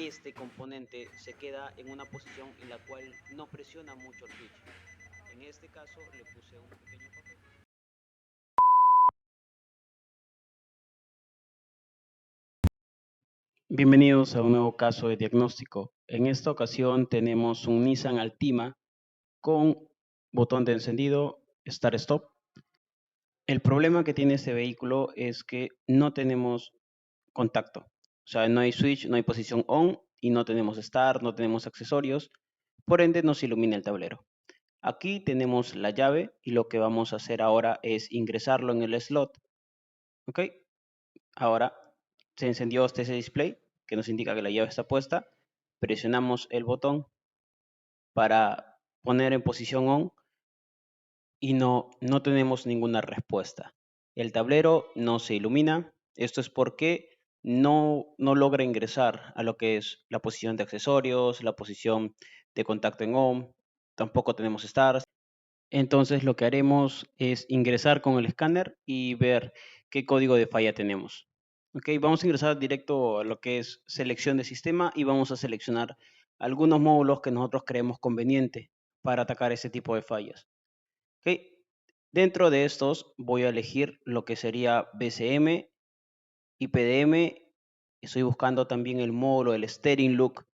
este componente se queda en una posición en la cual no presiona mucho el switch. En este caso le puse un pequeño papel. Bienvenidos a un nuevo caso de diagnóstico. En esta ocasión tenemos un Nissan Altima con botón de encendido, Start Stop. El problema que tiene este vehículo es que no tenemos contacto. O sea, no hay switch, no hay posición on y no tenemos Start, no tenemos accesorios. Por ende, nos ilumina el tablero. Aquí tenemos la llave y lo que vamos a hacer ahora es ingresarlo en el slot. ¿Ok? Ahora se encendió ese display que nos indica que la llave está puesta. Presionamos el botón para poner en posición on y no tenemos ninguna respuesta. El tablero no se ilumina. Esto es porque no logra ingresar a lo que es la posición de accesorios, la posición de contacto en on. Tampoco tenemos start. Entonces lo que haremos es ingresar con el escáner y ver qué código de falla tenemos. Ok, vamos a ingresar directo a lo que es selección de sistema y vamos a seleccionar algunos módulos que nosotros creemos conveniente para atacar ese tipo de fallas. Ok, dentro de estos voy a elegir lo que sería BCM y PDM. Estoy buscando también el módulo del Steering Look,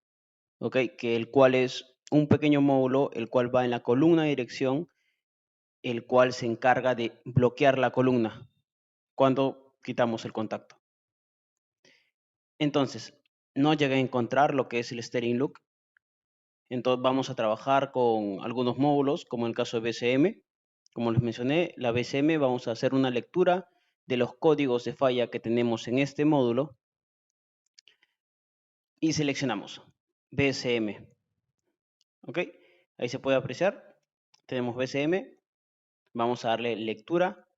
ok, que el cual es un pequeño módulo el cual va en la columna de dirección, el cual se encarga de bloquear la columna cuando quitamos el contacto. Entonces, no llegué a encontrar lo que es el Steering Look. Entonces vamos a trabajar con algunos módulos, como el caso de BCM. Como les mencioné, la BCM vamos a hacer una lectura de los códigos de falla que tenemos en este módulo y seleccionamos BCM. ¿Ok? Ahí se puede apreciar. Tenemos BCM. Vamos a darle lectura.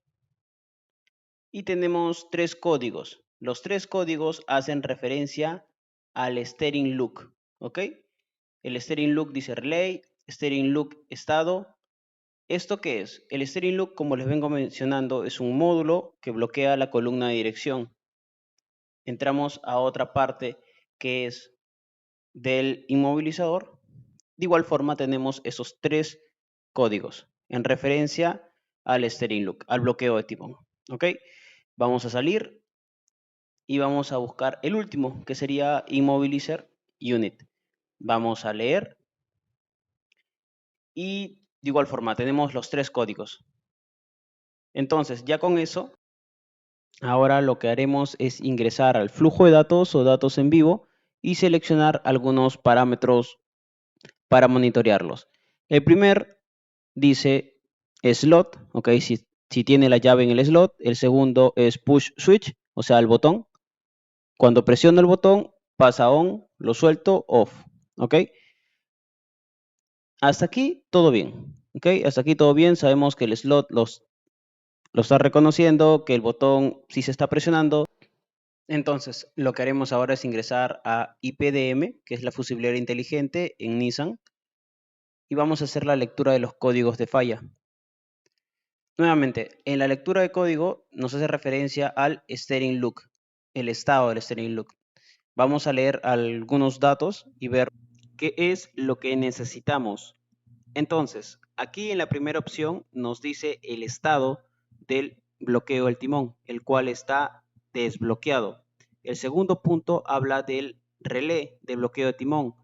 Y tenemos tres códigos. Los tres códigos hacen referencia al Steering Look. ¿Ok? El Steering Look dice Relay, Steering Look Estado. ¿Esto qué es? El Steering Look, como les vengo mencionando, es un módulo que bloquea la columna de dirección. Entramos a otra parte que es del inmovilizador. De igual forma tenemos esos tres códigos en referencia al Steering Look, al bloqueo de timón. ¿Ok? Vamos a salir y vamos a buscar el último, que sería Immobilizer Unit. Vamos a leer y de igual forma tenemos los tres códigos. Entonces, ya con eso, ahora lo que haremos es ingresar al flujo de datos o datos en vivo y seleccionar algunos parámetros para monitorearlos. El primer dice slot, ok, si tiene la llave en el slot. El segundo es push switch, o sea, el botón. Cuando presiono el botón, pasa on, lo suelto, off, ok. Hasta aquí todo bien, ok. Hasta aquí todo bien. Sabemos que el slot lo está reconociendo, que el botón sí se está presionando. Entonces, lo que haremos ahora es ingresar a IPDM, que es la fusibilera inteligente en Nissan, y vamos a hacer la lectura de los códigos de falla. Nuevamente, en la lectura de código nos hace referencia al Steering Look, el estado del Steering Look. Vamos a leer algunos datos y ver qué es lo que necesitamos. Entonces, aquí en la primera opción nos dice el estado del bloqueo del timón, el cual está desbloqueado. El segundo punto habla del relé de bloqueo de timón.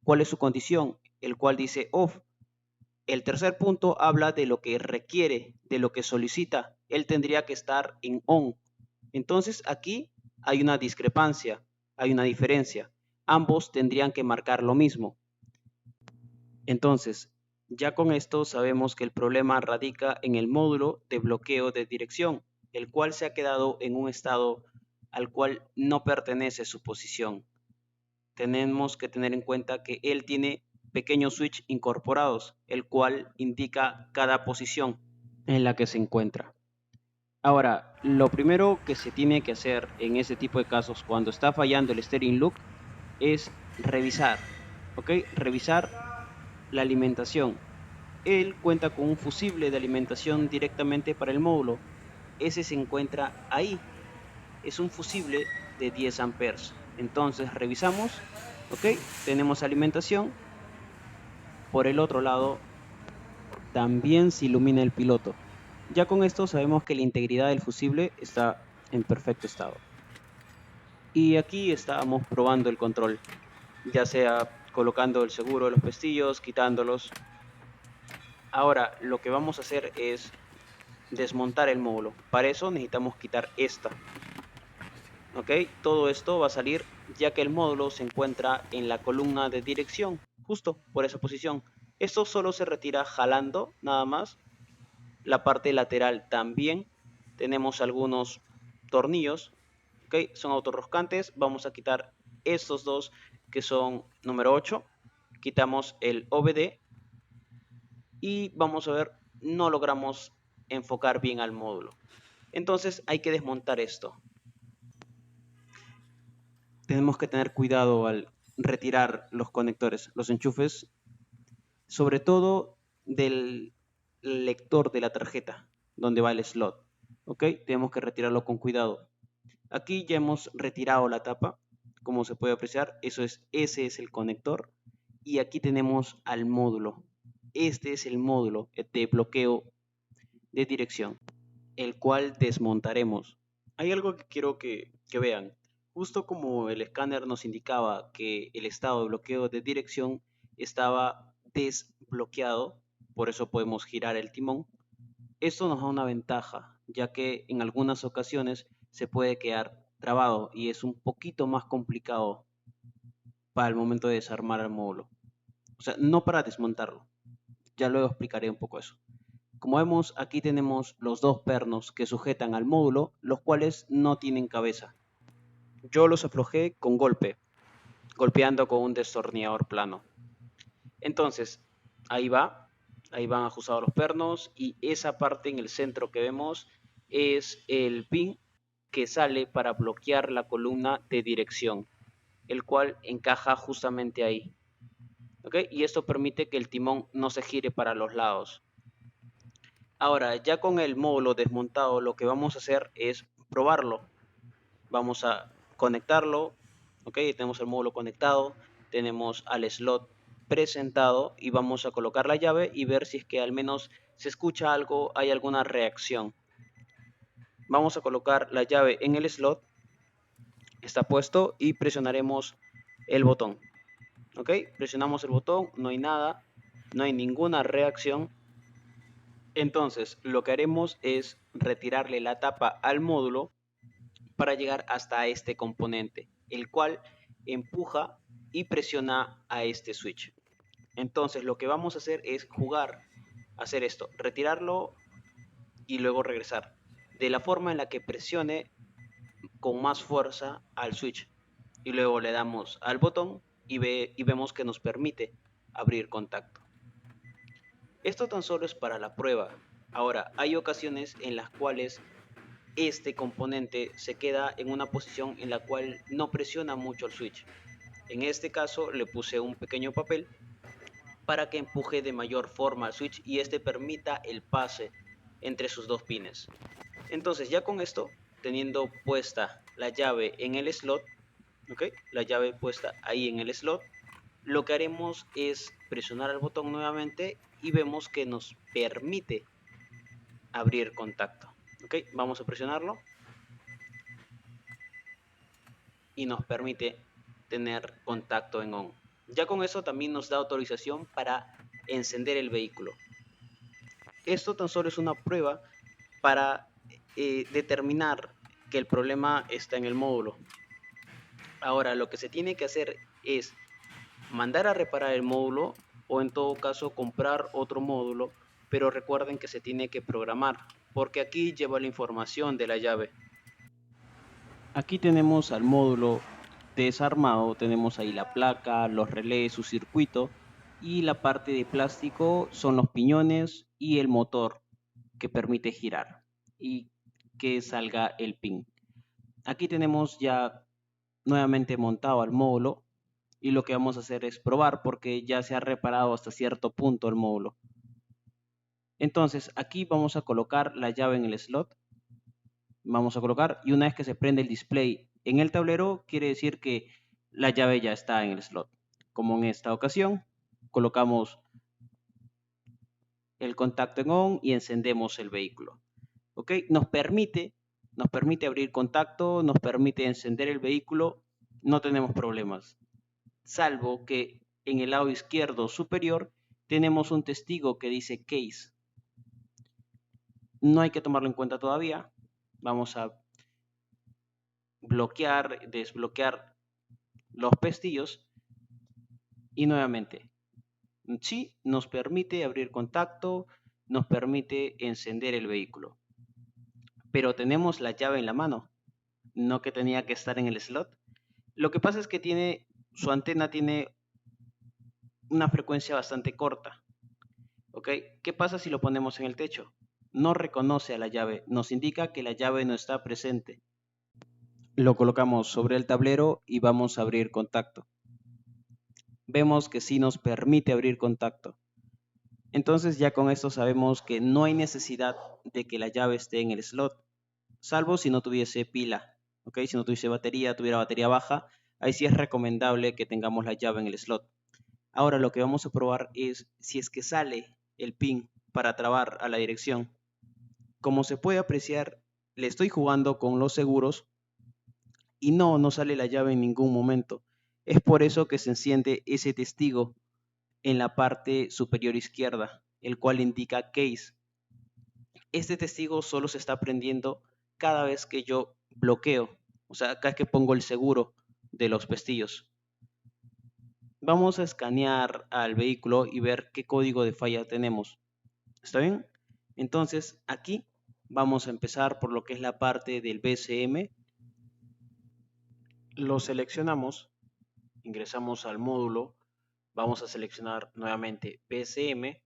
¿Cuál es su condición? El cual dice off. El tercer punto habla de lo que requiere, de lo que solicita. Él tendría que estar en on. Entonces aquí hay una discrepancia, hay una diferencia. Ambos tendrían que marcar lo mismo. Entonces, ya con esto sabemos que el problema radica en el módulo de bloqueo de dirección, el cual se ha quedado en un estado al cual no pertenece su posición. Tenemos que tener en cuenta que él tiene pequeños switch incorporados, el cual indica cada posición en la que se encuentra. Ahora, lo primero que se tiene que hacer en este tipo de casos cuando está fallando el Steering Look es revisar, ¿ok? Revisar la alimentación. Él cuenta con un fusible de alimentación directamente para el módulo. Ese se encuentra ahí. Es un fusible de 10 amperes. Entonces revisamos Ok, tenemos alimentación. Por el otro lado, también se ilumina el piloto. Ya con esto sabemos que la integridad del fusible está en perfecto estado. Y aquí estábamos probando el control, ya sea colocando el seguro de los pestillos, quitándolos. Ahora lo que vamos a hacer es desmontar el módulo. Para eso necesitamos quitar esta. Ok, todo esto va a salir ya que el módulo se encuentra en la columna de dirección, justo por esa posición. Esto solo se retira jalando nada más. La parte lateral también tenemos algunos tornillos, ¿ok? Son autorroscantes. Vamos a quitar estos dos que son número 8. Quitamos el OBD y vamos a ver, no logramos enfocar bien al módulo. Entonces hay que desmontar esto. Tenemos que tener cuidado al retirar los conectores, los enchufes, sobre todo del lector de la tarjeta, donde va el slot. ¿Ok? Tenemos que retirarlo con cuidado. Aquí ya hemos retirado la tapa, como se puede apreciar, ese es el conector. Y aquí tenemos al módulo. Este es el módulo de bloqueo de dirección, el cual desmontaremos. Hay algo que quiero que vean. Justo como el escáner nos indicaba que el estado de bloqueo de dirección estaba desbloqueado, por eso podemos girar el timón. Esto nos da una ventaja, ya que en algunas ocasiones se puede quedar trabado y es un poquito más complicado para el momento de desarmar el módulo. O sea, no para desmontarlo. Ya luego explicaré un poco eso. Como vemos, aquí tenemos los dos pernos que sujetan al módulo, los cuales no tienen cabeza. Yo los aflojé con golpe, golpeando con un destornillador plano. Entonces, ahí va, ahí van ajustados los pernos y esa parte en el centro que vemos es el pin que sale para bloquear la columna de dirección, el cual encaja justamente ahí. ¿Ok? Y esto permite que el timón no se gire para los lados. Ahora, ya con el módulo desmontado, lo que vamos a hacer es probarlo. Vamos a conectarlo. Ok, tenemos el módulo conectado, tenemos al slot presentado y vamos a colocar la llave y ver si es que al menos se escucha algo, hay alguna reacción. Vamos a colocar la llave en el slot, está puesto y presionaremos el botón. Ok, presionamos el botón, no hay nada, no hay ninguna reacción. Entonces lo que haremos es retirarle la tapa al módulo para llegar hasta este componente, el cual empuja y presiona a este switch. Entonces lo que vamos a hacer es jugar, hacer esto, retirarlo y luego regresar, de la forma en la que presione con más fuerza al switch. Y luego le damos al botón y vemos que nos permite abrir contacto. Esto tan solo es para la prueba. Ahora, hay ocasiones en las cuales este componente se queda en una posición en la cual no presiona mucho el switch. En este caso le puse un pequeño papel para que empuje de mayor forma al switch y este permita el pase entre sus dos pines. Entonces ya con esto, teniendo puesta la llave en el slot, ¿okay? La llave puesta ahí en el slot, lo que haremos es presionar el botón nuevamente y vemos que nos permite abrir contacto. ¿Okay? Vamos a presionarlo y nos permite tener contacto en on. Ya con eso también nos da autorización para encender el vehículo. Esto tan solo es una prueba para determinar que el problema está en el módulo. Ahora lo que se tiene que hacer es mandar a reparar el módulo o en todo caso comprar otro módulo, pero recuerden que se tiene que programar porque aquí lleva la información de la llave. Aquí tenemos al módulo desarmado, tenemos ahí la placa, los relés, su circuito y la parte de plástico son los piñones y el motor que permite girar y que salga el pin. Aquí tenemos ya nuevamente montado al módulo y lo que vamos a hacer es probar porque ya se ha reparado hasta cierto punto el módulo. Entonces aquí vamos a colocar la llave en el slot, vamos a colocar y una vez que se prende el display en el tablero quiere decir que la llave ya está en el slot. Como en esta ocasión, colocamos el contacto en on y encendemos el vehículo. ¿Ok? Nos permite abrir contacto, nos permite encender el vehículo, no tenemos problemas. Salvo que en el lado izquierdo superior tenemos un testigo que dice case. No hay que tomarlo en cuenta todavía. Vamos a bloquear, desbloquear los pestillos y nuevamente, sí, nos permite abrir contacto, nos permite encender el vehículo, pero tenemos la llave en la mano, no que tenía que estar en el slot. Lo que pasa es que su antena tiene una frecuencia bastante corta. ¿Ok? ¿Qué pasa si lo ponemos en el techo? No reconoce a la llave, nos indica que la llave no está presente. Lo colocamos sobre el tablero y vamos a abrir contacto. Vemos que sí nos permite abrir contacto. Entonces ya con esto sabemos que no hay necesidad de que la llave esté en el slot, salvo si no tuviese pila, ¿ok? Si no tuviese batería, tuviera batería baja, ahí sí es recomendable que tengamos la llave en el slot. Ahora lo que vamos a probar es si es que sale el pin para trabar a la dirección. Como se puede apreciar, le estoy jugando con los seguros y no sale la llave en ningún momento. Es por eso que se enciende ese testigo en la parte superior izquierda, el cual indica case. Este testigo solo se está prendiendo cada vez que yo bloqueo, o sea, cada vez que pongo el seguro de los pestillos. Vamos a escanear al vehículo y ver qué código de falla tenemos. ¿Está bien? Entonces, aquí vamos a empezar por lo que es la parte del BCM. Lo seleccionamos, ingresamos al módulo, vamos a seleccionar nuevamente BCM,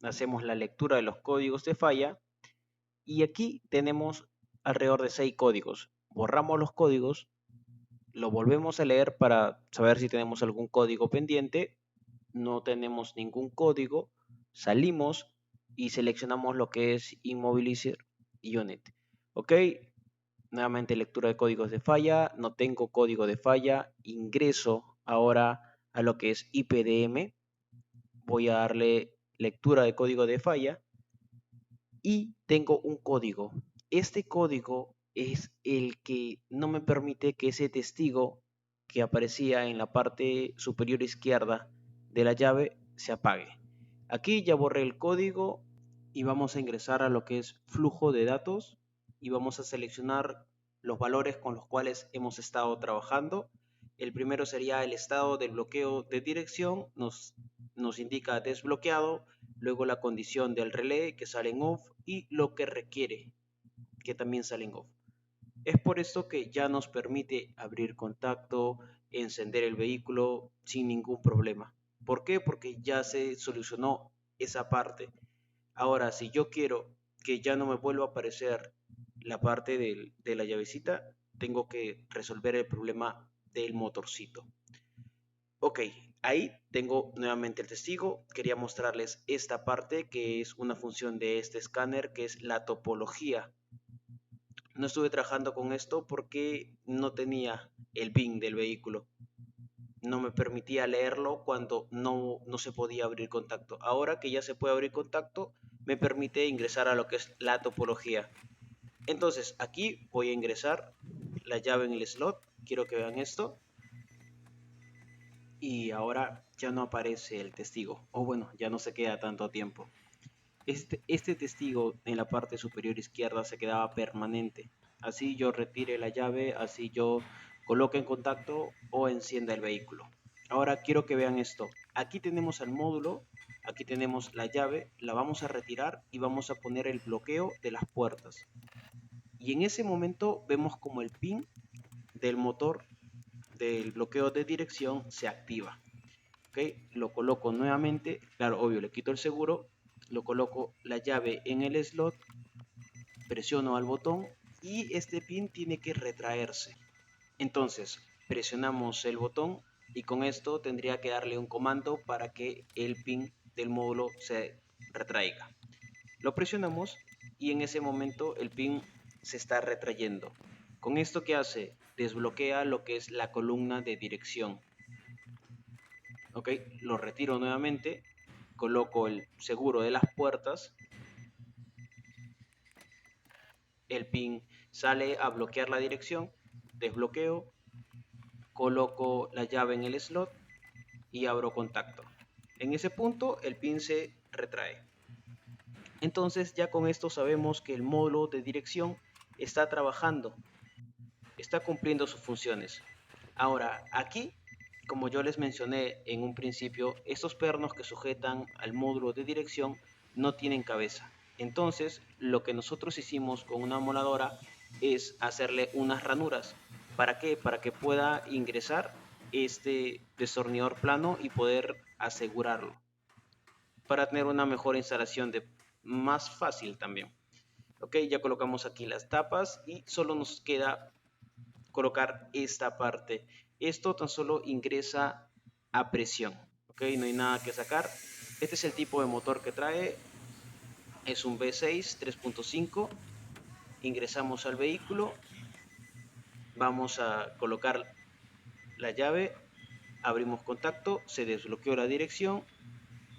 hacemos la lectura de los códigos de falla y aquí tenemos alrededor de 6 códigos. Borramos los códigos, lo volvemos a leer para saber si tenemos algún código pendiente. No tenemos ningún código, salimos y seleccionamos lo que es Immobilizer Unit. Ok, nuevamente lectura de códigos de falla, no tengo código de falla, ingreso ahora a lo que es IPDM, voy a darle lectura de código de falla y tengo un código. Este código es el que no me permite que ese testigo que aparecía en la parte superior izquierda de la llave se apague. Aquí ya borré el código y vamos a ingresar a lo que es flujo de datos y vamos a seleccionar los valores con los cuales hemos estado trabajando. El primero sería el estado del bloqueo de dirección, nos indica desbloqueado, luego la condición del relé que sale en off y lo que requiere que también sale en off. Es por esto que ya nos permite abrir contacto, encender el vehículo sin ningún problema. ¿Por qué? Porque ya se solucionó esa parte. Ahora, si yo quiero que ya no me vuelva a aparecer la parte de la llavecita, tengo que resolver el problema del motorcito. Ok, ahí tengo nuevamente el testigo. Quería mostrarles esta parte que es una función de este escáner, que es la topología. No estuve trabajando con esto porque no tenía el BIN del vehículo. No me permitía leerlo cuando no se podía abrir contacto. Ahora que ya se puede abrir contacto, me permite ingresar a lo que es la topología. Entonces, aquí voy a ingresar la llave en el slot. Quiero que vean esto. Y ahora ya no aparece el testigo. O bueno, ya no se queda tanto tiempo. Este testigo en la parte superior izquierda se quedaba permanente. Así yo retire la llave, así yo coloque en contacto o encienda el vehículo. Ahora quiero que vean esto. Aquí tenemos el módulo, aquí tenemos la llave, la vamos a retirar y vamos a poner el bloqueo de las puertas. Y en ese momento vemos como el pin del motor del bloqueo de dirección se activa. ¿Okay? Lo coloco nuevamente, claro, obvio, le quito el seguro, lo coloco la llave en el slot, presiono al botón y este pin tiene que retraerse. Entonces, presionamos el botón y con esto tendría que darle un comando para que el pin del módulo se retraiga. Lo presionamos y en ese momento el pin se está retrayendo. Con esto, ¿qué hace? Desbloquea lo que es la columna de dirección. Ok, lo retiro nuevamente, coloco el seguro de las puertas, el pin sale a bloquear la dirección, desbloqueo, coloco la llave en el slot y abro contacto. En ese punto el pin se retrae. Entonces ya con esto sabemos que el módulo de dirección está trabajando, está cumpliendo sus funciones. Ahora, aquí, como yo les mencioné en un principio, estos pernos que sujetan al módulo de dirección no tienen cabeza. Entonces, lo que nosotros hicimos con una moladora es hacerle unas ranuras. ¿Para qué? Para que pueda ingresar este destornillador plano y poder asegurarlo. Para tener una mejor instalación más fácil también. Ok, ya colocamos aquí las tapas y solo nos queda colocar esta parte. Esto tan solo ingresa a presión, ok, no hay nada que sacar. Este es el tipo de motor que trae, es un V6 3.5. Ingresamos al vehículo, vamos a colocar la llave, abrimos contacto, se desbloqueó la dirección,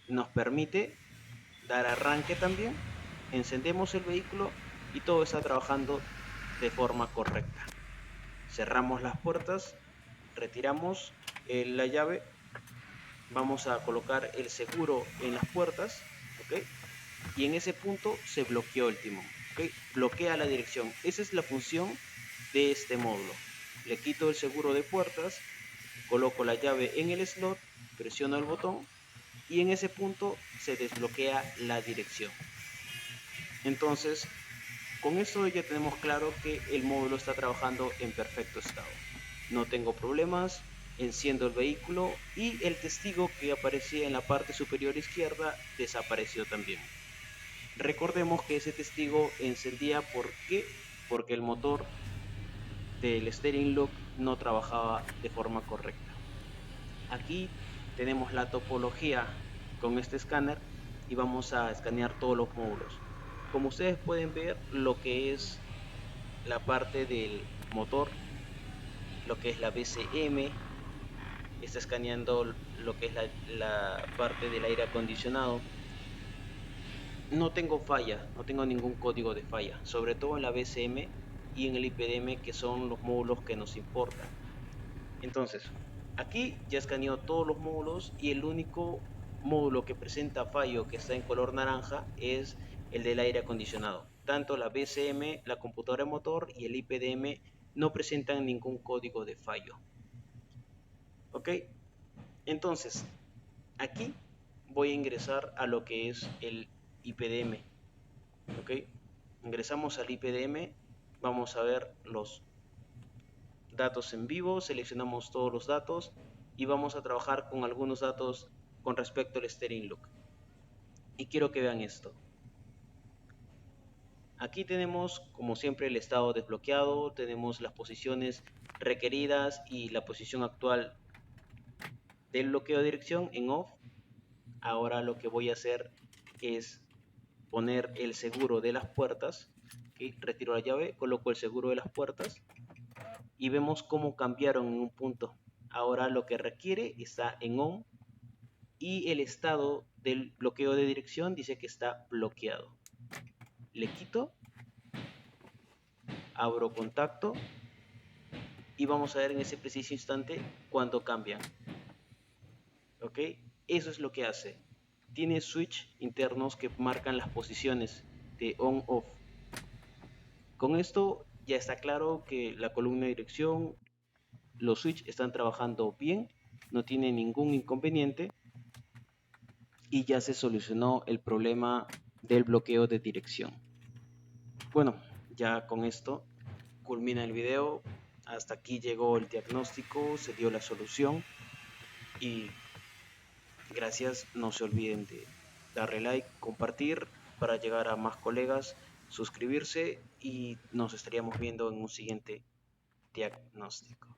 nos permite dar arranque también, encendemos el vehículo y todo está trabajando de forma correcta. Cerramos las puertas, retiramos la llave, vamos a colocar el seguro en las puertas, ¿ok? Y en ese punto se bloqueó el timón, ¿ok? Bloquea la dirección. Esa es la función de este módulo. Le quito el seguro de puertas, coloco la llave en el slot, presiono el botón y en ese punto se desbloquea la dirección. Entonces, con esto ya tenemos claro que el módulo está trabajando en perfecto estado. No tengo problemas, enciendo el vehículo y el testigo que aparecía en la parte superior izquierda desapareció también. Recordemos que ese testigo encendía, ¿por qué? Porque el motor del steering lock no trabajaba de forma correcta. Aquí tenemos la topología con este escáner y vamos a escanear todos los módulos. Como ustedes pueden ver, lo que es la parte del motor, lo que es la BCM, está escaneando lo que es la parte del aire acondicionado. No tengo falla, no tengo ningún código de falla, sobre todo en la BCM y en el IPDM, que son los módulos que nos importan. Entonces, aquí ya escaneó todos los módulos y el único módulo que presenta fallo, que está en color naranja, es el del aire acondicionado. Tanto la BCM, la computadora de motor y el IPDM no presentan ningún código de fallo. ¿Ok? Entonces, aquí voy a ingresar a lo que es el IPDM. ¿Ok? Ingresamos al IPDM, vamos a ver los datos en vivo, seleccionamos todos los datos y vamos a trabajar con algunos datos con respecto al steering look. Y quiero que vean esto. Aquí tenemos, como siempre, el estado desbloqueado, tenemos las posiciones requeridas y la posición actual del bloqueo de dirección en off. Ahora lo que voy a hacer es poner el seguro de las puertas. ¿Okay? Retiro la llave, coloco el seguro de las puertas y vemos cómo cambiaron en un punto. Ahora lo que requiere está en on y el estado del bloqueo de dirección dice que está bloqueado. Le quito, abro contacto y vamos a ver en ese preciso instante cuando cambian. ¿Ok? Eso es lo que hace. Tiene switch internos que marcan las posiciones de on-off. Con esto ya está claro que la columna de dirección, los switch están trabajando bien, no tiene ningún inconveniente y ya se solucionó el problema del bloqueo de dirección. Bueno, ya con esto culmina el video. Hasta aquí llegó el diagnóstico, se dio la solución y gracias. No se olviden de darle like, compartir para llegar a más colegas, suscribirse y nos estaríamos viendo en un siguiente diagnóstico.